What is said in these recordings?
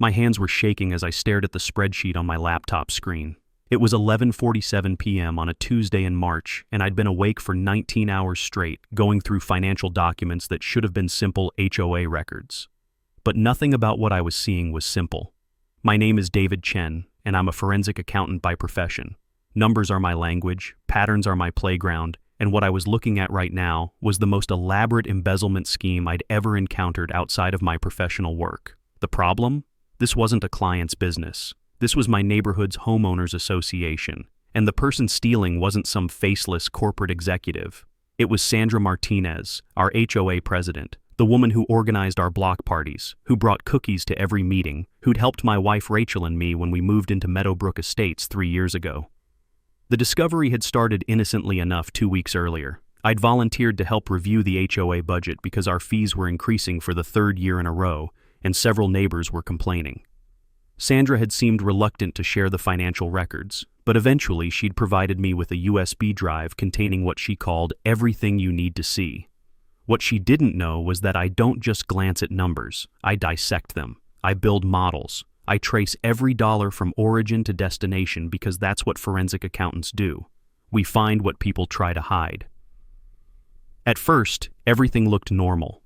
My hands were shaking as I stared at the spreadsheet on my laptop screen. It was 11:47 p.m. on a Tuesday in March, and I'd been awake for 19 hours straight, going through financial documents that should have been simple HOA records. But nothing about what I was seeing was simple. My name is David Chen, and I'm a forensic accountant by profession. Numbers are my language, patterns are my playground, and what I was looking at right now was the most elaborate embezzlement scheme I'd ever encountered outside of my professional work. The problem? This wasn't a client's business. This was my neighborhood's homeowners association, and the person stealing wasn't some faceless corporate executive. It was Sandra Martinez, our HOA president, the woman who organized our block parties, who brought cookies to every meeting, who'd helped my wife Rachel and me when we moved into Meadowbrook Estates 3 years ago. The discovery had started innocently enough 2 weeks earlier. I'd volunteered to help review the HOA budget because our fees were increasing for the 3rd year in a row, and several neighbors were complaining. Sandra had seemed reluctant to share the financial records, but eventually she'd provided me with a USB drive containing what she called everything you need to see. What she didn't know was that I don't just glance at numbers, I dissect them. I build models. I trace every dollar from origin to destination because that's what forensic accountants do. We find what people try to hide. At first, everything looked normal.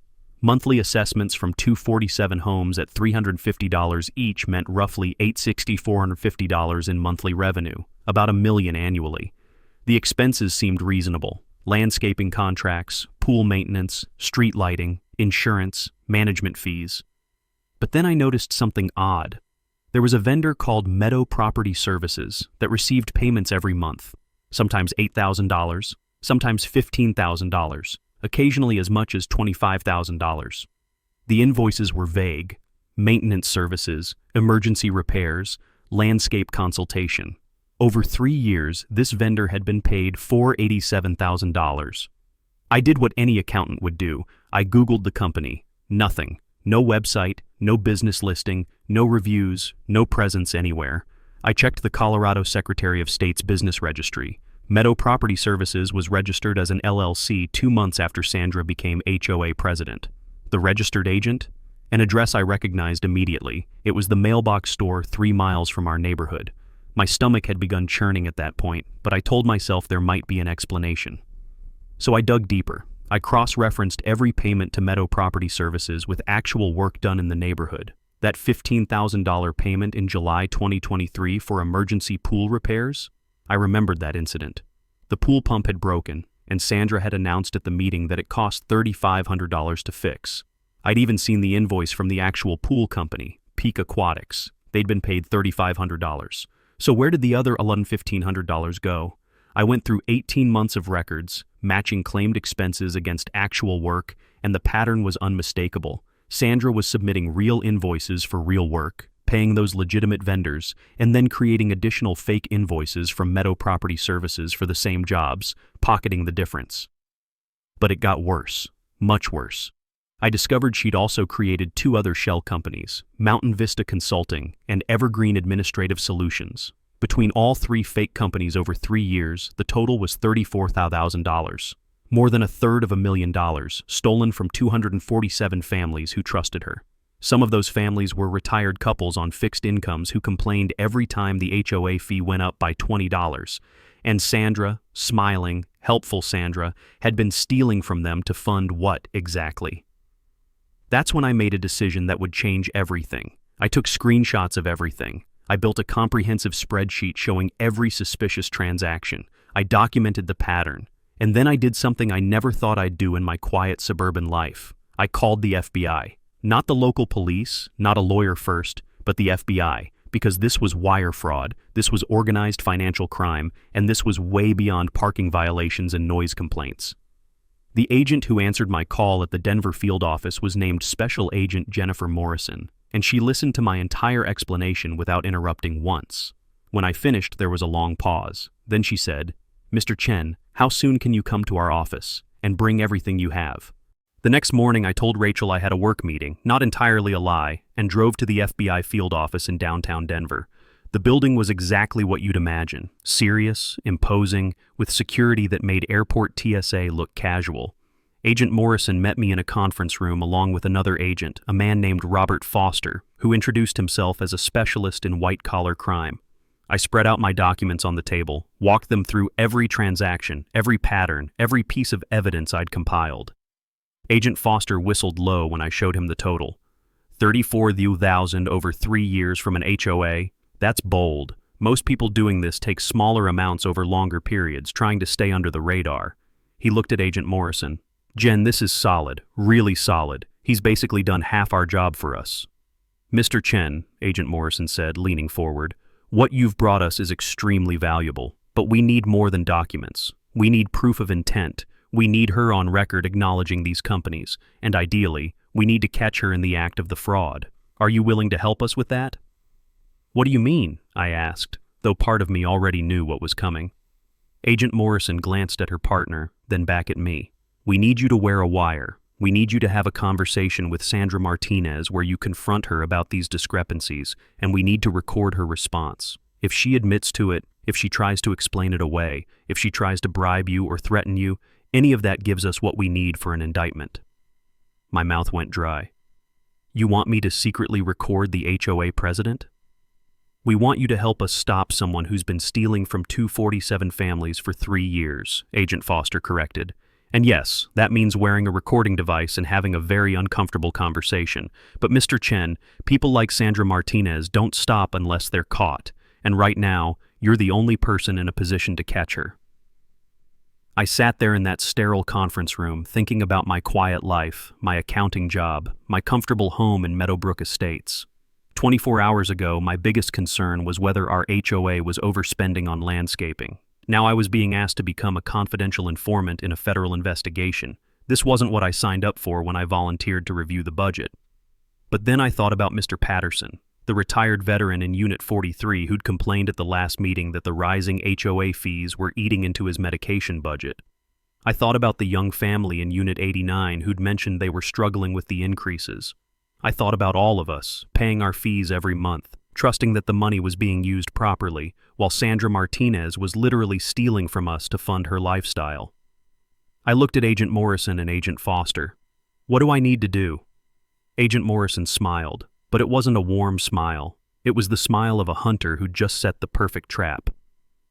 Monthly assessments from 247 homes at $350 each meant roughly $450 in monthly revenue, about $1 million annually. The expenses seemed reasonable. Landscaping contracts, pool maintenance, street lighting, insurance, management fees. But then I noticed something odd. There was a vendor called Meadow Property Services that received payments every month, sometimes $8,000, sometimes $15,000, occasionally as much as $25,000. The invoices were vague: maintenance services, emergency repairs, landscape consultation. Over 3 years, this vendor had been paid $487,000. I did what any accountant would do. I Googled the company. Nothing. No website, no business listing, no reviews, no presence anywhere. I checked the Colorado Secretary of State's business registry. Meadow Property Services was registered as an LLC 2 months after Sandra became HOA president. The registered agent? An address I recognized immediately. It was the mailbox store 3 miles from our neighborhood. My stomach had begun churning at that point, but I told myself there might be an explanation. So I dug deeper. I cross-referenced every payment to Meadow Property Services with actual work done in the neighborhood. That $15,000 payment in July 2023 for emergency pool repairs? I remembered that incident. The pool pump had broken, and Sandra had announced at the meeting that it cost $3,500 to fix. I'd even seen the invoice from the actual pool company, Peak Aquatics. They'd been paid $3,500. So where did the other $1,500 go? I went through 18 months of records, matching claimed expenses against actual work, and the pattern was unmistakable. Sandra was submitting real invoices for real work, paying those legitimate vendors, and then creating additional fake invoices from Meadow Property Services for the same jobs, pocketing the difference. But it got worse, much worse. I discovered she'd also created 2 other shell companies, Mountain Vista Consulting and Evergreen Administrative Solutions. Between all 3 fake companies over 3 years, the total was $34,000. More than $250,000 stolen from 247 families who trusted her. Some of those families were retired couples on fixed incomes who complained every time the HOA fee went up by $20. And Sandra, smiling, helpful Sandra, had been stealing from them to fund what exactly? That's when I made a decision that would change everything. I took screenshots of everything. I built a comprehensive spreadsheet showing every suspicious transaction. I documented the pattern. And then I did something I never thought I'd do in my quiet suburban life. I called the FBI. Not the local police, not a lawyer first, but the FBI, because this was wire fraud, this was organized financial crime, and this was way beyond parking violations and noise complaints. The agent who answered my call at the Denver field office was named Special Agent Jennifer Morrison, and she listened to my entire explanation without interrupting once. When I finished, there was a long pause. Then she said, "Mr. Chen, how soon can you come to our office and bring everything you have?" The next morning, I told Rachel I had a work meeting, not entirely a lie, and drove to the FBI field office in downtown Denver. The building was exactly what you'd imagine, serious, imposing, with security that made airport TSA look casual. Agent Morrison met me in a conference room along with another agent, a man named Robert Foster, who introduced himself as a specialist in white-collar crime. I spread out my documents on the table, walked them through every transaction, every pattern, every piece of evidence I'd compiled. Agent Foster whistled low when I showed him the total. 34,000 over 3 years from an HOA? That's bold. Most people doing this take smaller amounts over longer periods, trying to stay under the radar. He looked at Agent Morrison. Jen, this is solid, really solid. He's basically done half our job for us. Mr. Chen, Agent Morrison said, leaning forward, what you've brought us is extremely valuable, but we need more than documents. We need proof of intent. We need her on record acknowledging these companies, and ideally, we need to catch her in the act of the fraud. Are you willing to help us with that? What do you mean? I asked, though part of me already knew what was coming. Agent Morrison glanced at her partner, then back at me. We need you to wear a wire. We need you to have a conversation with Sandra Martinez where you confront her about these discrepancies, and we need to record her response. If she admits to it, if she tries to explain it away, if she tries to bribe you or threaten you, any of that gives us what we need for an indictment. My mouth went dry. You want me to secretly record the HOA president? We want you to help us stop someone who's been stealing from 247 families for 3 years, Agent Foster corrected. And yes, that means wearing a recording device and having a very uncomfortable conversation. But Mr. Chen, people like Sandra Martinez don't stop unless they're caught. And right now, you're the only person in a position to catch her. I sat there in that sterile conference room thinking about my quiet life, my accounting job, my comfortable home in Meadowbrook Estates. 24 hours ago, my biggest concern was whether our HOA was overspending on landscaping. Now I was being asked to become a confidential informant in a federal investigation. This wasn't what I signed up for when I volunteered to review the budget. But then I thought about Mr. Patterson, the retired veteran in Unit 43 who'd complained at the last meeting that the rising HOA fees were eating into his medication budget. I thought about the young family in Unit 89 who'd mentioned they were struggling with the increases. I thought about all of us, paying our fees every month, trusting that the money was being used properly, while Sandra Martinez was literally stealing from us to fund her lifestyle. I looked at Agent Morrison and Agent Foster. What do I need to do? Agent Morrison smiled, but it wasn't a warm smile. It was the smile of a hunter who'd just set the perfect trap.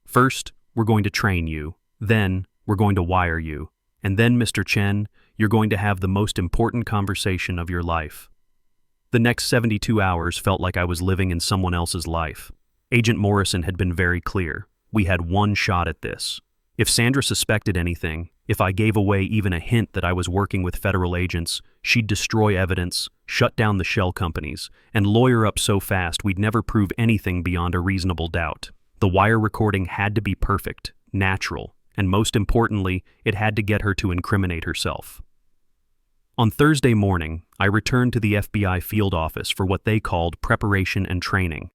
First, we're going to train you. Then, we're going to wire you. And then, Mr. Chen, you're going to have the most important conversation of your life. The next 72 hours felt like I was living in someone else's life. Agent Morrison had been very clear. We had one shot at this. If Sandra suspected anything, if I gave away even a hint that I was working with federal agents, she'd destroy evidence, shut down the shell companies, and lawyer up so fast we'd never prove anything beyond a reasonable doubt. The wire recording had to be perfect, natural, and most importantly, it had to get her to incriminate herself. On Thursday morning, I returned to the FBI field office for what they called preparation and training.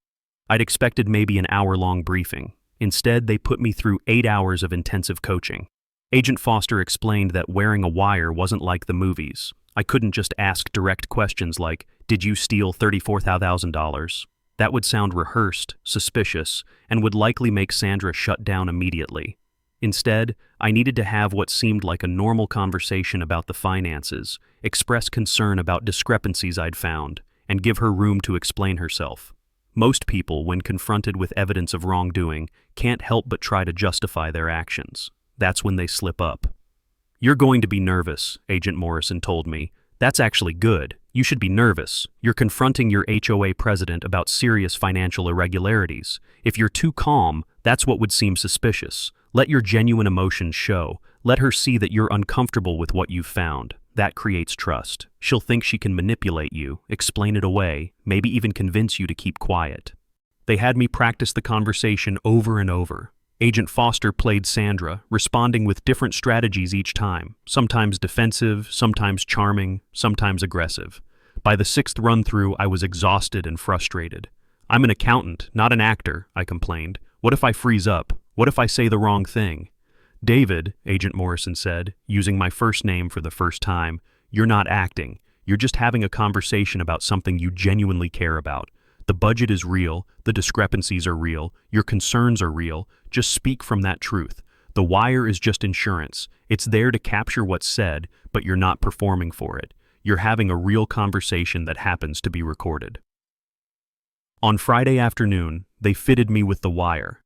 I'd expected maybe an hour-long briefing. Instead, they put me through 8 hours of intensive coaching. Agent Foster explained that wearing a wire wasn't like the movies. I couldn't just ask direct questions like, "Did you steal $34,000? That would sound rehearsed, suspicious, and would likely make Sandra shut down immediately. Instead, I needed to have what seemed like a normal conversation about the finances, express concern about discrepancies I'd found, and give her room to explain herself. Most people, when confronted with evidence of wrongdoing, can't help but try to justify their actions. That's when they slip up. "You're going to be nervous," Agent Morrison told me. "That's actually good. You should be nervous. You're confronting your HOA president about serious financial irregularities. If you're too calm, that's what would seem suspicious. Let your genuine emotions show. Let her see that you're uncomfortable with what you've found. That creates trust. She'll think she can manipulate you, explain it away, maybe even convince you to keep quiet." They had me practice the conversation over and over. Agent Foster played Sandra, responding with different strategies each time, sometimes defensive, sometimes charming, sometimes aggressive. By the 6th run-through, I was exhausted and frustrated. "I'm an accountant, not an actor," I complained. "What if I freeze up? What if I say the wrong thing?" "David," Agent Morrison said, using my first name for the first time, "you're not acting. You're just having a conversation about something you genuinely care about. The budget is real, the discrepancies are real, your concerns are real. Just speak from that truth. The wire is just insurance. It's there to capture what's said, but you're not performing for it. You're having a real conversation that happens to be recorded. On Friday afternoon, they fitted me with the wire.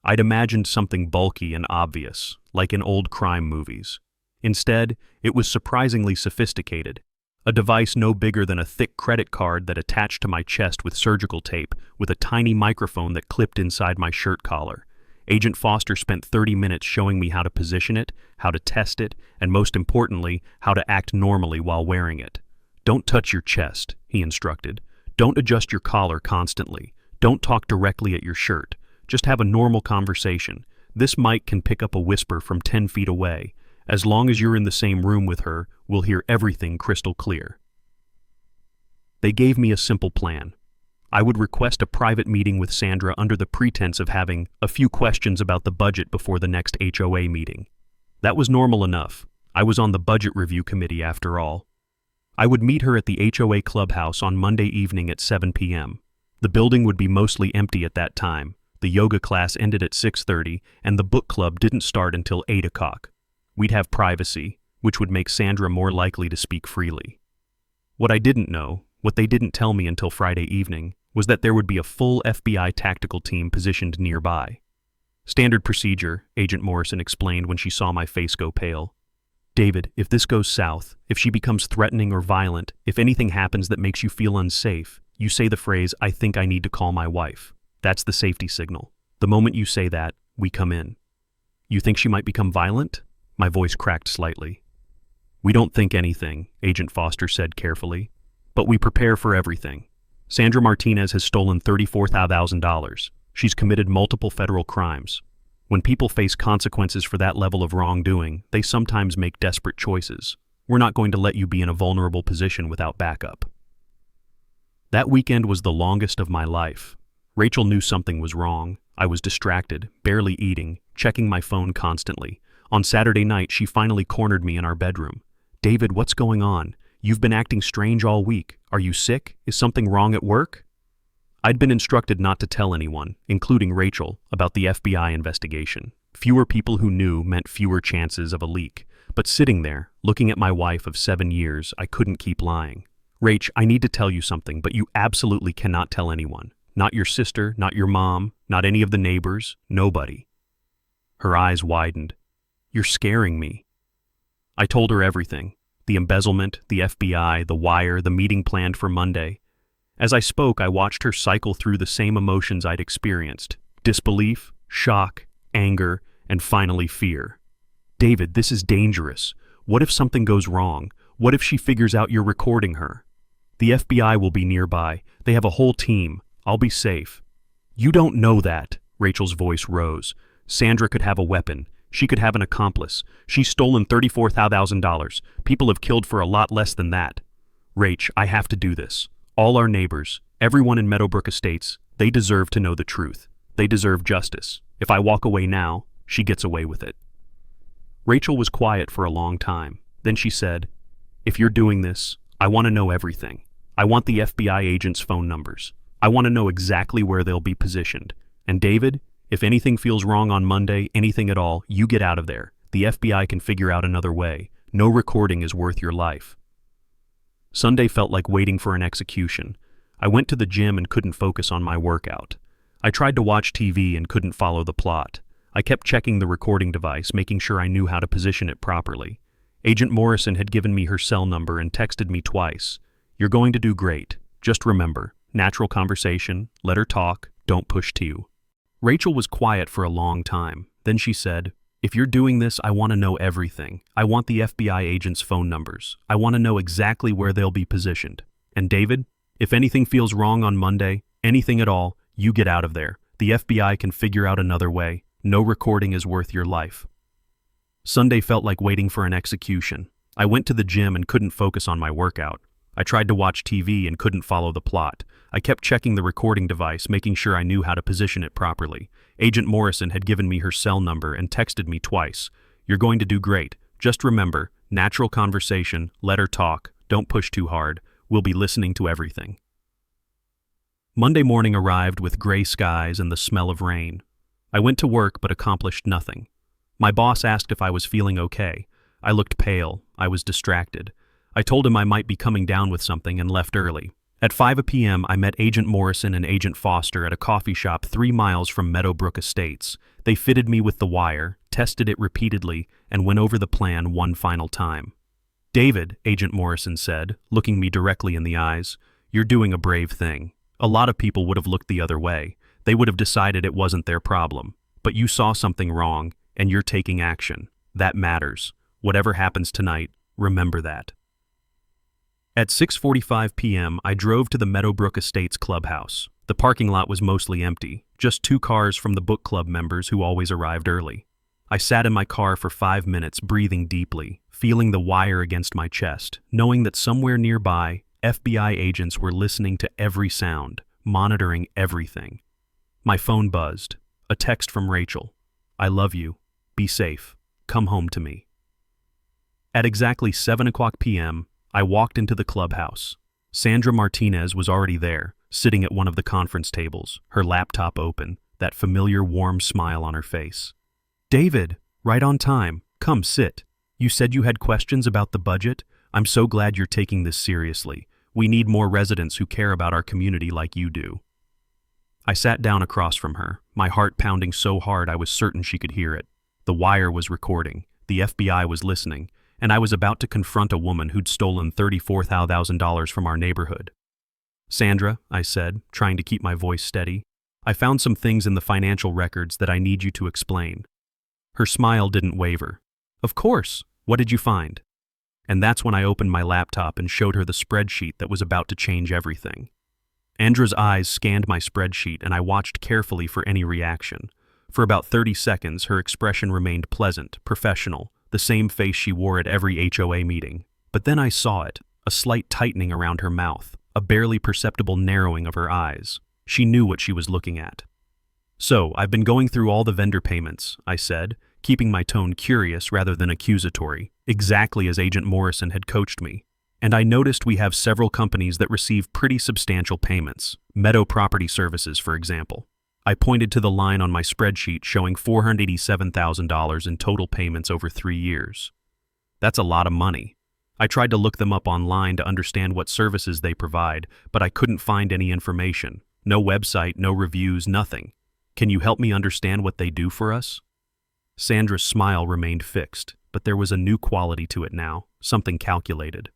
I'd imagined something bulky and obvious, like in old crime movies. Instead, it was surprisingly sophisticated. A device no bigger than a thick credit card that attached to my chest with surgical tape, with a tiny microphone that clipped inside my shirt collar. Agent Foster spent 30 minutes showing me how to position it, how to test it, and most importantly, how to act normally while wearing it. Don't touch your chest, he instructed. Don't adjust your collar constantly. Don't talk directly at your shirt. Just have a normal conversation. This mic can pick up a whisper from 10 feet away. As long as you're in the same room with her, we'll hear everything crystal clear. They gave me a simple plan. I would request a private meeting with Sandra under the pretense of having a few questions about the budget before the next HOA meeting. That was normal enough. I was on the budget review committee after all. I would meet her at the HOA clubhouse on Monday evening at 7 p.m. The building would be mostly empty at that time. The yoga class ended at 6:30, and the book club didn't start until 8 o'clock. We'd have privacy, which would make Sandra more likely to speak freely. What I didn't know, what they didn't tell me until Friday evening, was that there would be a full FBI tactical team positioned nearby. Standard procedure, Agent Morrison explained when she saw my face go pale. David, if this goes south, if she becomes threatening or violent, if anything happens that makes you feel unsafe, you say the phrase, "I think I need to call my wife." That's the safety signal. The moment you say that, we come in. You think she might become violent? My voice cracked slightly. We don't think anything, Agent Foster said carefully, but we prepare for everything. Sandra Martinez has stolen $34,000. She's committed multiple federal crimes. When people face consequences for that level of wrongdoing, they sometimes make desperate choices. We're not going to let you be in a vulnerable position without backup. That weekend was the longest of my life. Rachel knew something was wrong. I was distracted, barely eating, checking my phone constantly. On Saturday night, she finally cornered me in our bedroom. David, what's going on? You've been acting strange all week. Are you sick? Is something wrong at work? I'd been instructed not to tell anyone, including Rachel, about the FBI investigation. Fewer people who knew meant fewer chances of a leak. But sitting there, looking at my wife of 7 years, I couldn't keep lying. Rach, I need to tell you something, but you absolutely cannot tell anyone. Not your sister, not your mom, not any of the neighbors, nobody. Her eyes widened. You're scaring me. I told her everything. The embezzlement, the FBI, the wire, the meeting planned for Monday. As I spoke, I watched her cycle through the same emotions I'd experienced. Disbelief, shock, anger, and finally fear. David, this is dangerous. What if something goes wrong? What if she figures out you're recording her? The FBI will be nearby. They have a whole team. I'll be safe. You don't know that, Rachel's voice rose. Sandra could have a weapon. She could have an accomplice. She's stolen $34,000. People have killed for a lot less than that. Rach, I have to do this. All our neighbors, everyone in Meadowbrook Estates, they deserve to know the truth. They deserve justice. If I walk away now, she gets away with it. Rachel was quiet for a long time. Then she said, if you're doing this, I want to know everything. I want the FBI agents' phone numbers. I want to know exactly where they'll be positioned. And David, if anything feels wrong on Monday, anything at all, you get out of there. The FBI can figure out another way. No recording is worth your life. Sunday felt like waiting for an execution. I went to the gym and couldn't focus on my workout. I tried to watch TV and couldn't follow the plot. I kept checking the recording device, making sure I knew how to position it properly. Agent Morrison had given me her cell number and texted me twice. You're going to do great. Just remember, natural conversation, let her talk, don't push to. Rachel was quiet for a long time. Then she said, if you're doing this, I want to know everything. I want the FBI agents' phone numbers. I want to know exactly where they'll be positioned. And David, if anything feels wrong on Monday, anything at all, you get out of there. The FBI can figure out another way. No recording is worth your life. Sunday felt like waiting for an execution. I went to the gym and couldn't focus on my workout. I tried to watch TV and couldn't follow the plot. I kept checking the recording device, making sure I knew how to position it properly. Agent Morrison had given me her cell number and texted me twice. You're going to do great. Just remember, natural conversation, let her talk, don't push too hard. We'll be listening to everything. Monday morning arrived with gray skies and the smell of rain. I went to work but accomplished nothing. My boss asked if I was feeling okay. I looked pale. I was distracted. I told him I might be coming down with something and left early. At 5 p.m., I met Agent Morrison and Agent Foster at a coffee shop 3 miles from Meadowbrook Estates. They fitted me with the wire, tested it repeatedly, and went over the plan one final time. "David," Agent Morrison said, looking me directly in the eyes, "you're doing a brave thing. A lot of people would have looked the other way. They would have decided it wasn't their problem. But you saw something wrong, and you're taking action. That matters. Whatever happens tonight, remember that." At 6:45 p.m., I drove to the Meadowbrook Estates clubhouse. The parking lot was mostly empty, just 2 cars from the book club members who always arrived early. I sat in my car for 5 minutes, breathing deeply, feeling the wire against my chest, knowing that somewhere nearby, FBI agents were listening to every sound, monitoring everything. My phone buzzed. A text from Rachel. "I love you. Be safe. Come home to me." At exactly 7 o'clock p.m., I walked into the clubhouse. Sandra Martinez was already there, sitting at one of the conference tables, her laptop open, that familiar warm smile on her face. "David, right on time. Come sit. You said you had questions about the budget? I'm so glad you're taking this seriously. We need more residents who care about our community like you do." I sat down across from her, my heart pounding so hard I was certain she could hear it. The wire was recording, the FBI was listening, and I was about to confront a woman who'd stolen $34,000 from our neighborhood. "Sandra," I said, trying to keep my voice steady, "I found some things in the financial records that I need you to explain." Her smile didn't waver. "Of course. What did you find?" And that's when I opened my laptop and showed her the spreadsheet that was about to change everything. Andra's eyes scanned my spreadsheet, and I watched carefully for any reaction. For about 30 seconds, her expression remained pleasant, professional, the same face she wore at every HOA meeting. But then I saw it, a slight tightening around her mouth, a barely perceptible narrowing of her eyes. She knew what she was looking at. "So, I've been going through all the vendor payments," I said, keeping my tone curious rather than accusatory, exactly as Agent Morrison had coached me. "And I noticed we have several companies that receive pretty substantial payments. Meadow Property Services, for example." I pointed to the line on my spreadsheet showing $487,000 in total payments over 3 years. That's a lot of money. I tried to look them up online to understand what services they provide, but I couldn't find any information. No website, no reviews, nothing. "Can you help me understand what they do for us?" Sandra's smile remained fixed, but there was a new quality to it now, something calculated.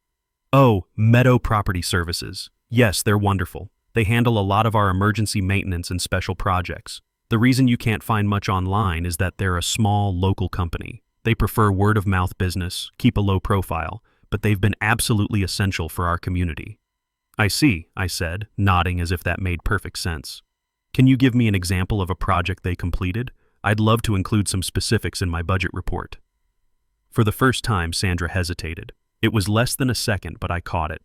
"Oh, Meadow Property Services. Yes, they're wonderful. They handle a lot of our emergency maintenance and special projects. The reason you can't find much online is that they're a small, local company. They prefer word-of-mouth business, keep a low profile, but they've been absolutely essential for our community." "I see," I said, nodding as if that made perfect sense. "Can you give me an example of a project they completed? I'd love to include some specifics in my budget report." For the first time, Sandra hesitated. It was less than a second, but I caught it.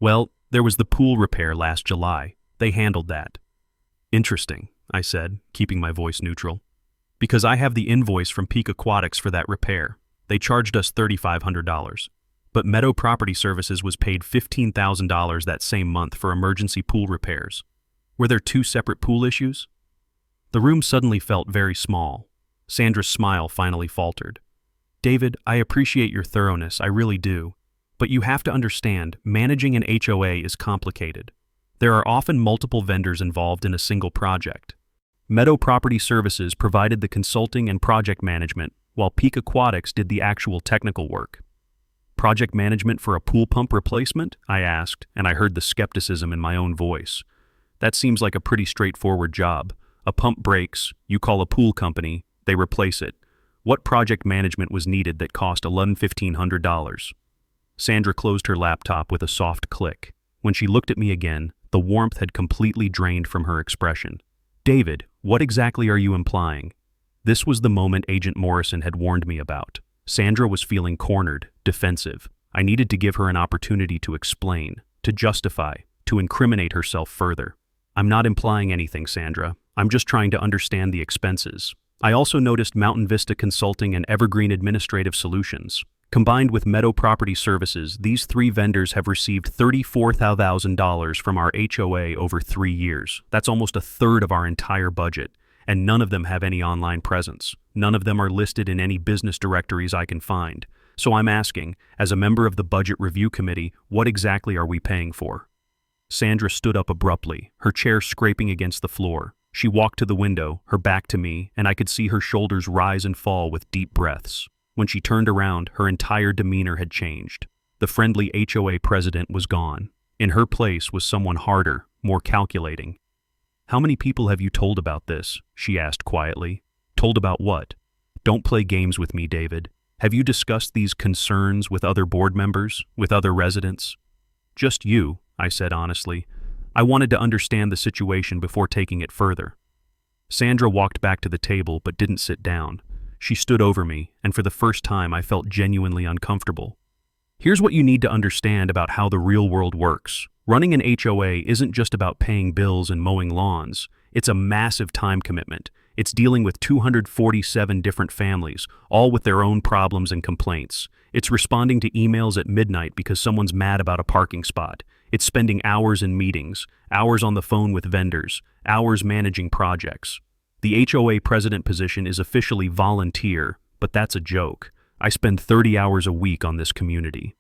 "Well, there was the pool repair last July. They handled that." "Interesting," I said, keeping my voice neutral. "Because I have the invoice from Peak Aquatics for that repair. They charged us $3,500. But Meadow Property Services was paid $15,000 that same month for emergency pool repairs. Were there 2 separate pool issues?" The room suddenly felt very small. Sandra's smile finally faltered. "David, I appreciate your thoroughness, I really do. But you have to understand, managing an HOA is complicated. There are often multiple vendors involved in a single project. Meadow Property Services provided the consulting and project management, while Peak Aquatics did the actual technical work." "Project management for a pool pump replacement?" I asked, and I heard the skepticism in my own voice. "That seems like a pretty straightforward job. A pump breaks, you call a pool company, they replace it. What project management was needed that cost $1,500? Sandra closed her laptop with a soft click. When she looked at me again, the warmth had completely drained from her expression. "David, what exactly are you implying?" This was the moment Agent Morrison had warned me about. Sandra was feeling cornered, defensive. I needed to give her an opportunity to explain, to justify, to incriminate herself further. "I'm not implying anything, Sandra. I'm just trying to understand the expenses. I also noticed Mountain Vista Consulting and Evergreen Administrative Solutions. Combined with Meadow Property Services, these 3 vendors have received $34,000 from our HOA over 3 years. That's almost a third of our entire budget. and none of them have any online presence. None of them are listed in any business directories I can find. So I'm asking, as a member of the Budget Review Committee, what exactly are we paying for? Sandra stood up abruptly, her chair scraping against the floor. She walked to the window, her back to me, and I could see her shoulders rise and fall with deep breaths. When she turned around, her entire demeanor had changed. The friendly HOA president was gone. In her place was someone harder, more calculating. "How many people have you told about this?" she asked quietly. "Told about what?" "Don't play games with me, David. Have you discussed these concerns with other board members, with other residents?" "Just you," I said honestly. I wanted to understand the situation before taking it further. Sandra walked back to the table but didn't sit down. She stood over me, and for the first time I felt genuinely uncomfortable. "Here's what you need to understand about how the real world works. Running an HOA isn't just about paying bills and mowing lawns. It's a massive time commitment. It's dealing with 247 different families, all with their own problems and complaints. It's responding to emails at midnight because someone's mad about a parking spot. It's spending hours in meetings, hours on the phone with vendors, hours managing projects. The HOA president position is officially volunteer, but that's a joke. I spend 30 hours a week on this community."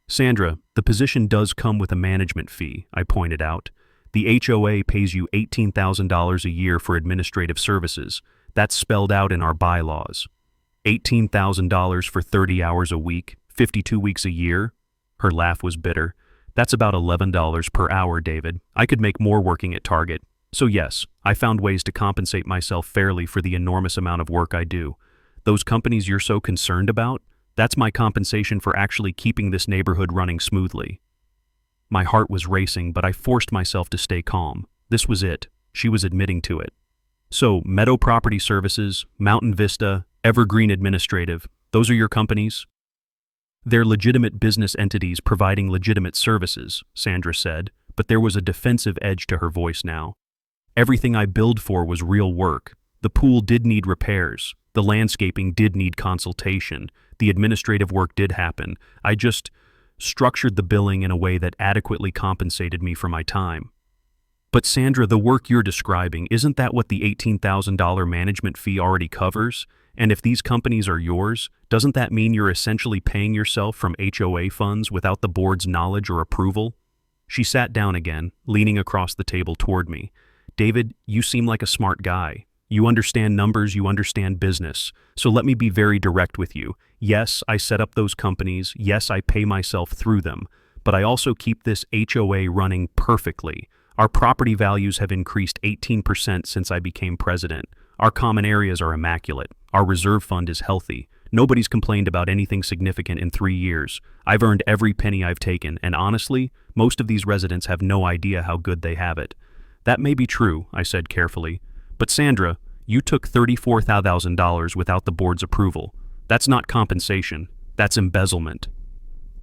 "Sandra, the position does come with a management fee," I pointed out. "The HOA pays you $18,000 a year for administrative services. That's spelled out in our bylaws." $18,000 for 30 hours a week, 52 weeks a year? Her laugh was bitter. "That's about $11 per hour, David. I could make more working at Target. So yes, I found ways to compensate myself fairly for the enormous amount of work I do. Those companies you're so concerned about? That's my compensation for actually keeping this neighborhood running smoothly." My heart was racing, but I forced myself to stay calm. This was it. She was admitting to it. "So, Meadow Property Services, Mountain Vista, Evergreen Administrative, those are your companies?" "They're legitimate business entities providing legitimate services," Sandra said, but there was a defensive edge to her voice now. "Everything I billed for was real work. The pool did need repairs. The landscaping did need consultation. The administrative work did happen. I just structured the billing in a way that adequately compensated me for my time." "But Sandra, the work you're describing, isn't that what the $18,000 management fee already covers? And if these companies are yours, doesn't that mean you're essentially paying yourself from HOA funds without the board's knowledge or approval?" She sat down again, leaning across the table toward me. "David, you seem like a smart guy. You understand numbers, you understand business. So let me be very direct with you. Yes, I set up those companies. Yes, I pay myself through them. But I also keep this HOA running perfectly. Our property values have increased 18% since I became president. Our common areas are immaculate. Our reserve fund is healthy. Nobody's complained about anything significant in 3 years. I've earned every penny I've taken, and honestly, most of these residents have no idea how good they have it." "That may be true," I said carefully. "But Sandra, you took $34,000 without the board's approval. That's not compensation. That's embezzlement."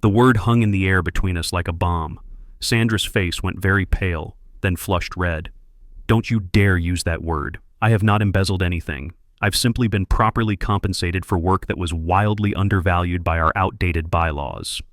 The word hung in the air between us like a bomb. Sandra's face went very pale, then flushed red. "Don't you dare use that word. I have not embezzled anything. I've simply been properly compensated for work that was wildly undervalued by our outdated bylaws."